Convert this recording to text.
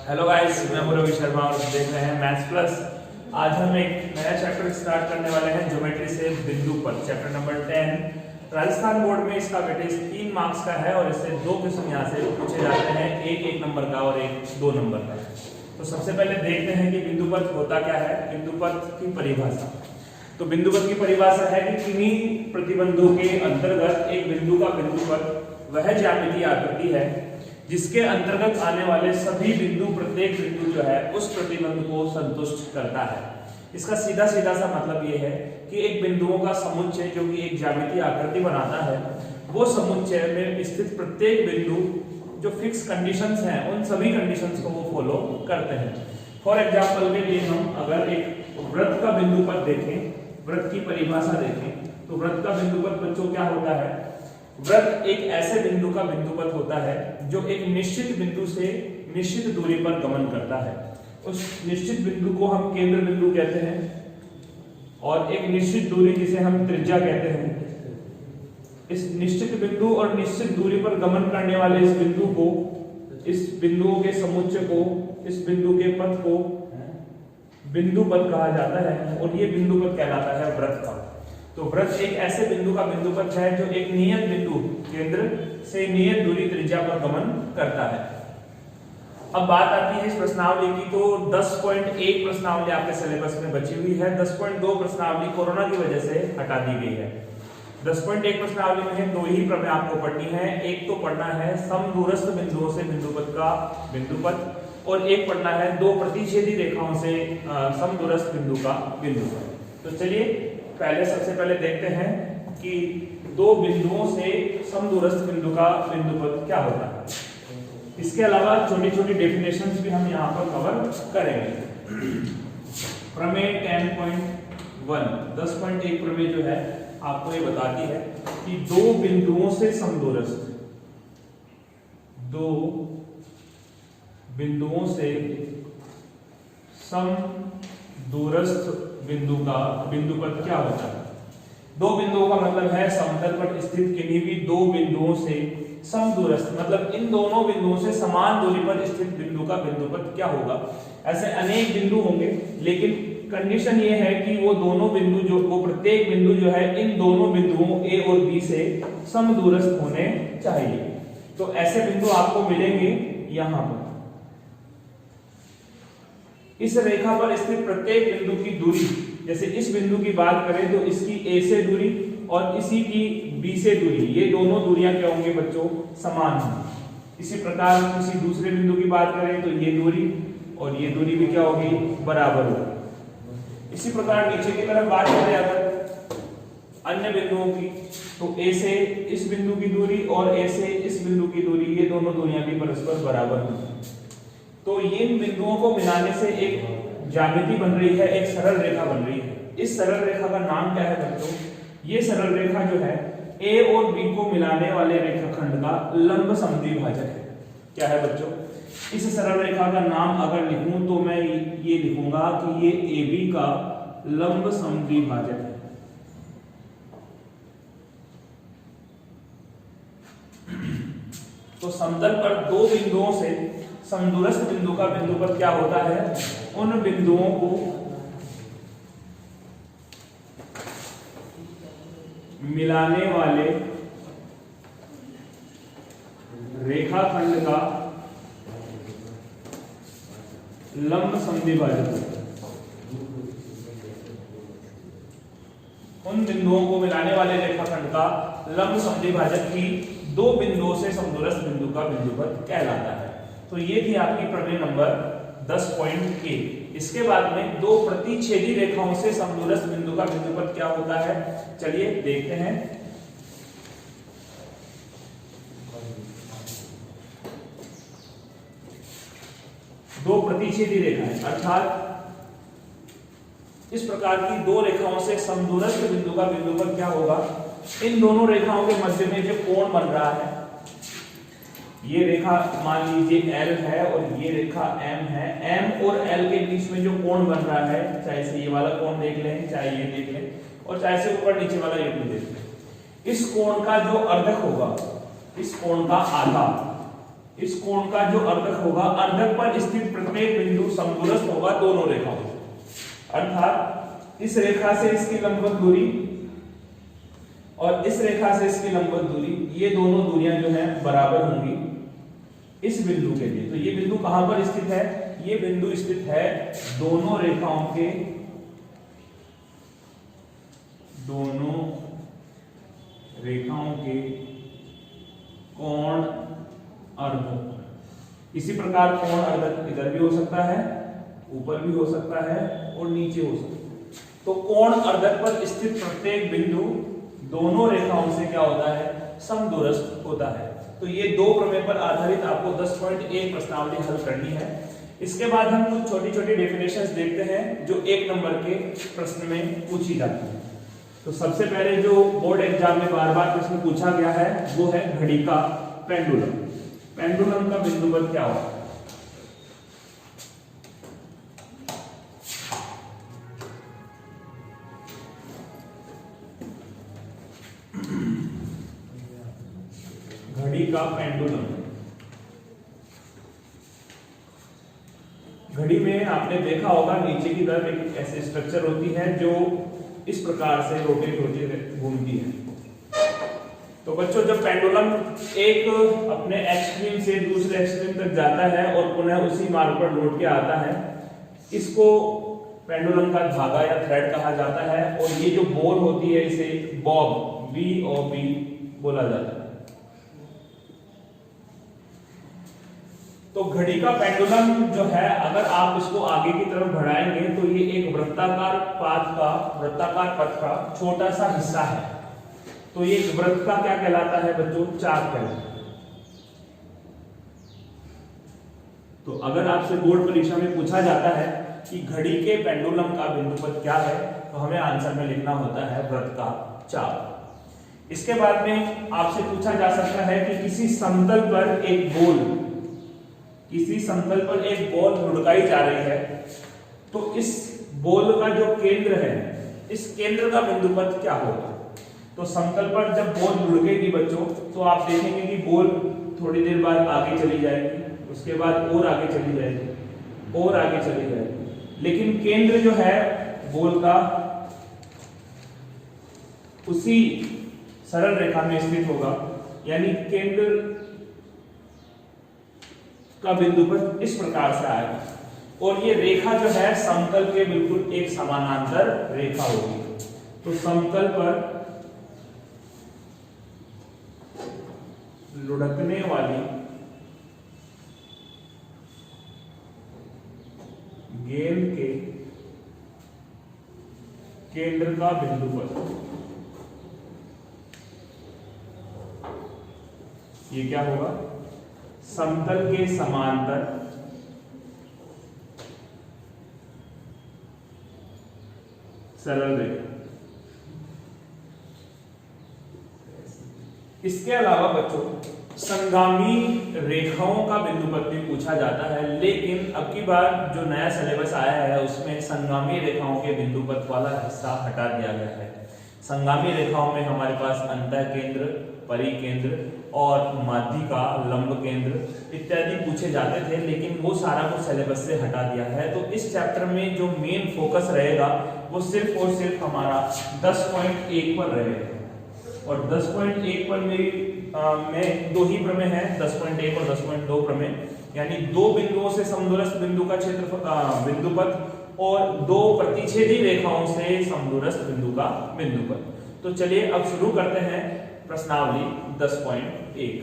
Hello guys, मैं हूं रवि शर्मा और देख रहे हैं मैथ्स प्लस। आज हम एक नया चैप्टर स्टार्ट करने वाले हैं ज्योमेट्री से बिंदु पर, चैप्टर नंबर 10। राजस्थान बोर्ड में इसका वेटेज 3 मार्क्स का है और इससे 2 क्वेश्चन यहाँ से पूछे जाते हैं, एक नंबर का और एक 2 नंबर का। तो सबसे पहले देखते हैं कि बिंदु पथ होता क्या है। बिंदु पथ की परिभाषा, तो बिंदु पथ की परिभाषा है कि किन्हीं प्रतिबंधों के अंतर्गत एक बिंदु का बिंदु पथ वह ज्यामितीय आकृति है जिसके अंतर्गत आने वाले सभी बिंदु, प्रत्येक बिंदु जो है उस प्रतिबंध को संतुष्ट करता है। इसका सीधा सीधा सा मतलब ये है कि एक बिंदुओं का समुच्चय जो कि एक ज्यामितीय आकृति बनाता है, वो समुच्चय में स्थित प्रत्येक बिंदु जो फिक्स कंडीशंस हैं उन सभी कंडीशंस को वो फॉलो करते हैं। फॉर एग्जांपल के लिए हम अगर एक वृत्त का बिंदु पथ देखें, वृत्त की परिभाषा देखें, तो वृत्त का बिंदु पथ बच्चों क्या होता है? वृत्त एक ऐसे बिंदु का बिंदु पथ होता है जो एक निश्चित बिंदु से निश्चित दूरी पर गमन करता है। उस निश्चित बिंदु को हम केंद्र बिंदु कहते हैं और एक निश्चित दूरी जिसे हम त्रिज्या कहते हैं। इस निश्चित बिंदु और निश्चित दूरी पर गमन करने वाले इस बिंदु को, इस बिंदुओं के समुच्चय को, इस बिंदु के पथ को बिंदु पथ कहा जाता है और ये बिंदु पथ कहलाता है वृत्त का। तो वृत्त एक ऐसे बिंदु का बिंदु पथ है जो एक नियत बिंदु केंद्र से नियत दूरी त्रिज्या पर गमन करता है। अब बात आती है इस प्रश्नावली की, तो 10.1 प्रश्नावली आपके सिलेबस में बची हुई है। 10.2 प्रश्नावली कोरोना की वजह से हटा दी गई है। 10.1 प्रश्नावली में 2 ही प्रमेय आपको पढ़नी है। एक तो पढ़ना है समदूरस्थ बिंदुओं से बिंदु पथ का बिंदु पथ, और एक पढ़ना है 2 प्रतिच्छेदी रेखाओं से समदूरस्थ बिंदु का बिंदु पथ। तो चलिए पहले सबसे पहले देखते हैं कि 2 बिंदुओं से समदूरस्थ बिंदु का बिंदु पथ क्या होता है। इसके अलावा छोटी छोटी डेफिनेशंस भी हम यहाँ पर कवर करेंगे। प्रमेय 10.1 10.1 प्रमेय जो है आपको ये बताती है कि 2 बिंदुओं से समदूरस्थ, 2 बिंदुओं से समदूरस्थ बिंदु का बिंदु पथ क्या होता है। 2 बिंदुओं का मतलब है समतल पर स्थित किन्हीं भी 2 बिंदुओं से समदूरस्थ, मतलब इन दोनों बिंदुओं से समान दूरी पर स्थित बिंदु का बिंदु पथ क्या होगा। ऐसे अनेक बिंदु होंगे, लेकिन कंडीशन ये है कि वो दोनों बिंदु जो, वो प्रत्येक बिंदु जो है इन दोनों बिंदुओं ए और बी से समदूरस्थ होने चाहिए। तो ऐसे बिंदु आपको मिलेंगे यहाँ पर। इस रेखा पर स्थित प्रत्येक बिंदु की दूरी, जैसे इस बिंदु की बात करें तो इसकी ए से दूरी और इसी की बी से दूरी, ये दोनों दूरियां क्या होंगे बच्चों? समान होंगी। इसी प्रकार किसी दूसरे बिंदु की बात करें तो ये दूरी और ये दूरी भी क्या होगी? बराबर होगी। इसी प्रकार नीचे की तरफ बात करें अगर अन्य बिंदुओं की, तो ए से इस बिंदु की दूरी और ए से इस बिंदु की दूरी, ये दोनों दूरियां भी परस्पर बराबर होंगी। तो इन बिंदुओं को मिलाने से एक ज्यामिति बन रही है, एक सरल रेखा बन रही है। इस सरल रेखा का नाम क्या है बच्चों? ये सरल रेखा जो है ए और बी को मिलाने वाले रेखाखंड का लंब समद्विभाजक है। क्या है बच्चों? इस सरल रेखा का नाम अगर लिखूं तो मैं ये लिखूंगा कि ये ए बी का लंब समद्विभाजक है। तो समतल पर 2 बिंदुओं से समदूरस्थ बिंदु का बिंदु पथ क्या होता है? उन बिंदुओं को मिलाने वाले रेखाखंड का लंब समद्विभाजक। उन बिंदुओं को मिलाने वाले रेखाखंड का लंब समद्विभाजक ही 2 बिंदुओं से समदूरस्थ बिंदु का बिंदु पथ कहलाता है। तो ये थी आपकी प्रमेय नंबर 10.1। इसके बाद में 2 प्रतिच्छेदी रेखाओं से समदूरस्थ बिंदु का बिंदु पथ क्या होता है, चलिए देखते हैं। दो प्रतिच्छेदी रेखाएं, अर्थात इस प्रकार की 2 रेखाओं से समदूरस्थ बिंदु का बिंदु पथ क्या होगा? इन दोनों रेखाओं के मध्य में जो कोण बन रहा है, ये रेखा मान लीजिए L है और ये रेखा M है। M और L के बीच में जो कोण बन रहा है, चाहे से ये वाला कोण देख लें, चाहे ये देख लें, और चाहे से ऊपर नीचे वाला ये देख लें, इस कोण का जो अर्धक होगा, इस कोण का आधा, इस कोण का जो अर्धक होगा, अर्धक पर स्थित प्रत्येक बिंदु समदूरस्थ होगा दोनों रेखाओं से। अर्थात इस रेखा से इसकी लंबवत दूरी और इस रेखा से इसकी लंबवत दूरी, ये दोनों दूरियां जो है बराबर होंगी इस बिंदु के लिए। तो ये बिंदु कहां पर स्थित है? ये बिंदु स्थित है दोनों रेखाओं के कोण अर्धक। इसी प्रकार कोण अर्धक इधर भी हो सकता है, ऊपर भी हो सकता है और नीचे हो सकता है। तो कोण अर्धक पर स्थित प्रत्येक बिंदु दोनों रेखाओं से क्या होता है? समदूरस्थ होता है। तो ये दो प्रमेय पर आधारित आपको 10.1 प्रश्नावली हल करनी है। इसके बाद हम कुछ छोटी छोटी डेफिनेशंस देखते हैं जो 1 नंबर के प्रश्न में पूछी जाती है। तो सबसे पहले जो बोर्ड एग्जाम में बार बार प्रश्न पूछा गया है वो है घड़ी का पेंडुलम। पेंडुलम का बिंदुपद क्या होगा? घड़ी का पेंडुलम, घड़ी में आपने देखा होगा नीचे की तरफ एक ऐसे स्ट्रक्चर होती है जो इस प्रकार से रोटेट होती है, घूमती है। तो बच्चों जब पेंडुलम एक अपने एक्सट्रीम से दूसरे एक्सट्रीम तक जाता है और पुनः उसी मार्ग पर लौट के आता है, इसको पेंडुलम का धागा या थ्रेड कहा जाता है। और ये जो बॉल होती है इसे बॉब, BOB बोला जाता है। तो घड़ी का पेंडुलम जो है, अगर आप इसको आगे की तरफ बढ़ाएंगे तो ये एक वृत्ताकार पथ का छोटा सा हिस्सा है। तो ये वृत्त का क्या कहलाता है बच्चों? चाप कहलाता है। तो अगर आपसे बोर्ड परीक्षा में पूछा जाता है कि घड़ी के पेंडुलम का बिंदुपद क्या है, तो हमें आंसर में लिखना होता है वृत्त का चाप। इसके बाद में आपसे पूछा जा सकता है कि किसी समतल पर एक बॉल लुढ़काई जा रही है, तो इस बॉल का जो केंद्र है, इस केंद्र का बिंदुपद क्या होगा? तो समतल पर जब बॉल लुढ़केगी बच्चों, तो आप देखेंगे कि बॉल थोड़ी देर बाद आगे चली जाएगी, उसके बाद और आगे चली जाएगी और आगे चली जाएगी, लेकिन केंद्र जो है बॉल का उसी सरल रेखा में स्थित होगा। यानी केंद्र का बिंदुपद इस प्रकार से आएगा और ये रेखा जो है समतल के बिल्कुल एक समानांतर रेखा होगी। तो समतल पर लुढ़कने वाली गेंद के केंद्र का बिंदुपद ये क्या होगा? समतल के समांतर सरल रेखा। इसके अलावा बच्चों संगामी रेखाओं का बिंदुपद भी पूछा जाता है, लेकिन अब की बार जो नया सिलेबस आया है उसमें संगामी रेखाओं के बिंदुपद वाला हिस्सा हटा दिया गया है। संगामी रेखाओं में हमारे पास अंतः केंद्र, परिकेंद्र और माध्यिका, लंब केंद्र इत्यादि पूछे जाते थे, लेकिन वो सारा कुछ सिलेबस से हटा दिया है। तो इस चैप्टर में जो मेन फोकस रहेगा वो सिर्फ और सिर्फ हमारा 10.1 पर रहेगा। और 10.1 पर में दो ही प्रमेय हैं, 10.1 और 10.2 प्रमेय, यानी दो बिंदुओं से समदूरस्थ बिंदु का क्षेत्रफल बिंदुपद और दो प्रतिच्छेदी रेखाओं से समदूरस्थ बिंदु का बिंदुपद। तो चलिए अब शुरू करते हैं प्रश्नावली 10.1।